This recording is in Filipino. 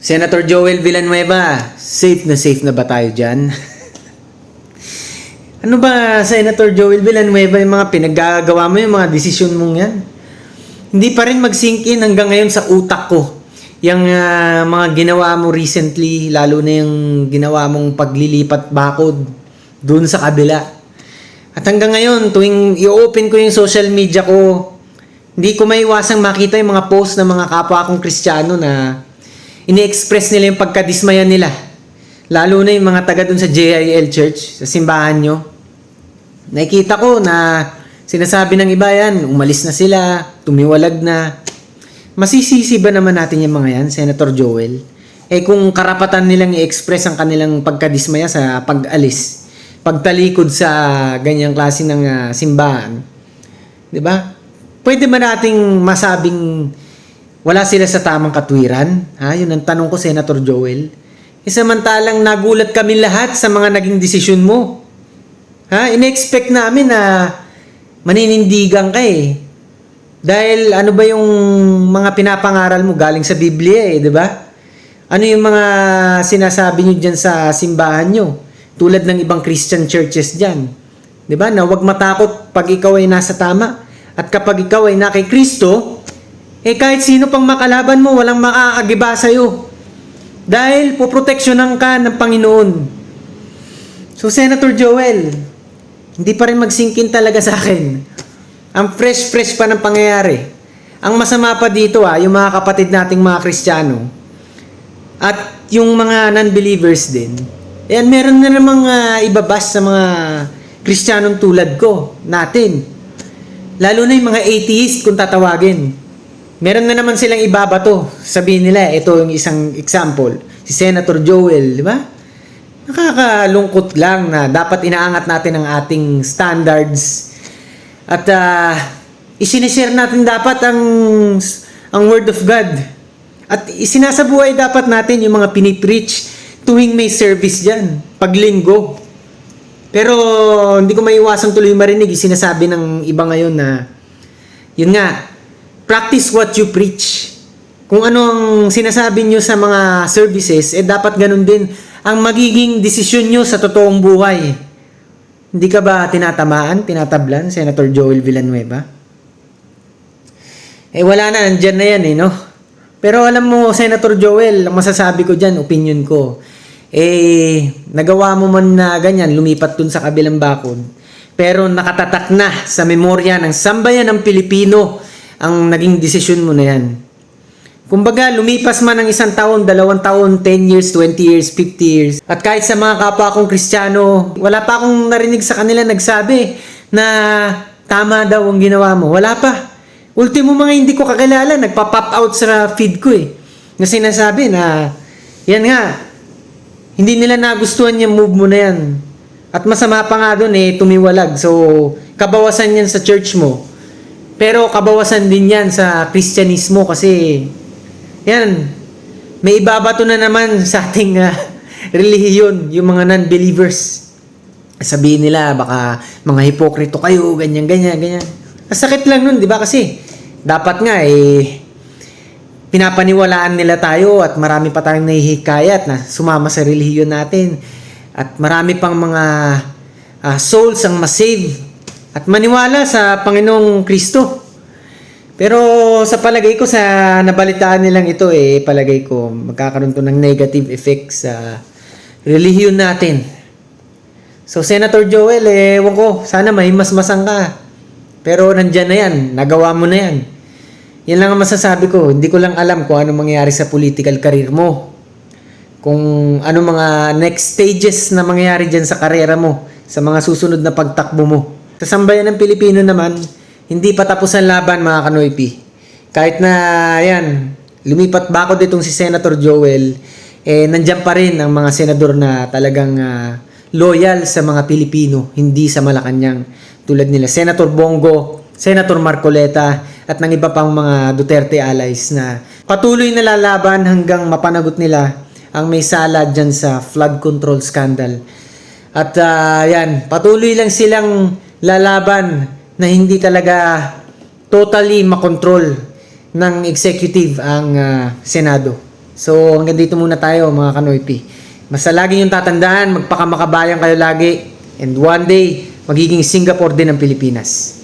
Senator Joel Villanueva, safe na ba tayo dyan? Ano ba, Senator Joel Villanueva, yung mga pinaggagawa mo, yung mga desisyon mong yan? Hindi pa rin mag-sink in hanggang ngayon sa utak ko. Yung mga ginawa mo recently, lalo na yung ginawa mong paglilipat bakod doon sa kabila. At hanggang ngayon, tuwing i-open ko yung social media ko, hindi ko maiwasang makita yung mga post ng mga kapwa kong Kristiyano na ini-express nila yung pagkadismaya nila. Lalo na yung mga taga dun sa JIL Church, sa simbahan nyo. Nakikita ko na sinasabi ng iba yan, umalis na sila, tumiwalag na. Masisisi ba naman natin yung mga yan, Senator Joel? Kung karapatan nilang i-express ang kanilang pagkadismaya sa pag-alis, pagtalikod sa ganyang klase ng simbahan, di ba? Pwede ba nating masabing wala sila sa tamang katwiran? Yun ang tanong ko, Senator Joel. Samantalang nagulat kami lahat sa mga naging desisyon mo. In-expect namin na maninindigan ka eh. Dahil ano ba yung mga pinapangaral mo galing sa Biblia di ba? Ano yung mga sinasabi nyo dyan sa simbahan nyo? Tulad ng ibang Christian churches dyan. Di ba? Na huwag matakot pag ikaw ay nasa tama. At kapag ikaw ay na kay Kristo, kahit sino pang makalaban mo, walang makakagiba sa'yo. Dahil poproteksyonan ka ng Panginoon. So, Senator Joel, hindi pa rin mag-sink in talaga sa akin. Ang fresh pa ng pangyayari. Ang masama pa dito yung mga kapatid nating mga Kristiyano at yung mga non-believers din. Meron na namang ibabas sa mga Kristiyanong tulad ko, natin. Lalo na yung mga atheist kung tatawagin. Meron na naman silang ibabato. Sabihin nila, ito yung isang example. Si Senator Joel, di ba? Nakakalungkot lang na dapat inaangat natin ang ating standards. At isinishare natin dapat ang Word of God. At isinasabuhay dapat natin yung mga pinipreach tuwing may service dyan. Paglinggo. Pero hindi ko maiwasang tuloy marinig. Sinasabi ng iba ngayon na, yun nga, practice what you preach. Kung ano ang sinasabi nyo sa mga services, dapat ganun din ang magiging desisyon nyo sa totoong buhay. Hindi ka ba tinatamaan, tinatablan, Senator Joel Villanueva? Wala na, nandyan na yan no? Pero alam mo, Senator Joel, ang masasabi ko dyan, opinion ko, nagawa mo man na ganyan, lumipat dun sa kabilang bakod. Pero nakatatak na sa memorya ng sambayan ng Pilipino ang naging desisyon mo na yan. Kumbaga, lumipas man ng 1 taon, 2 taon, 10 years, 20 years, 50 years. At kahit sa mga kapwa kong Kristiyano, wala pa akong narinig sa kanila nagsabi na tama daw ang ginawa mo. Wala pa. Ultimo mga hindi ko kakilala, nagpa-pop out sa feed ko na sinasabi na, yan nga, hindi nila nagustuhan yung move mo na yan. At masama pa nga doon tumiwalag. So, kabawasan yan sa church mo. Pero kabawasan din yan sa Kristyanismo kasi yan, may ibabato na naman sa ating relihiyon, yung mga non-believers. Sabihin nila, baka mga hipokrito kayo, ganyan. Masakit lang nun, di ba? Kasi dapat nga pinapaniwalaan nila tayo at marami pa tayong nahihikayat na sumama sa relihiyon natin. At marami pang mga souls ang masave at maniwala sa Panginoong Kristo. Pero sa palagay ko, sa nabalitaan nilang ito, palagay ko magkakaroon to ng negative effect sa relihiyon natin. So, Senator Joel, ewan ko, sana mahimasmasan ka. Pero nandyan na yan, nagawa mo na yan. Yan lang ang masasabi ko. Hindi ko lang alam kung ano mangyayari sa political career mo. Kung ano mga next stages na mangyayari dyan sa karera mo, sa mga susunod na pagtakbo mo. Sa sambayan ng Pilipino naman, hindi pa tapos ang laban mga kanoypi. Kahit na yan, lumipat bakod itong si Senator Joel, nandyan pa rin ang mga senador na talagang loyal sa mga Pilipino, hindi sa Malacanang. Tulad nila Senator Bongo, Senator Marcoleta, at ng iba pang mga Duterte allies na patuloy na lalaban hanggang mapanagot nila ang may sala dyan sa flood control scandal. At yan, patuloy lang silang lalaban na hindi talaga totally makontrol ng executive ang Senado. So hanggang dito muna tayo mga Kanoypi. Basta lagi yung tatandaan, magpakamakabayan kayo lagi. And one day, magiging Singapore din ang Pilipinas.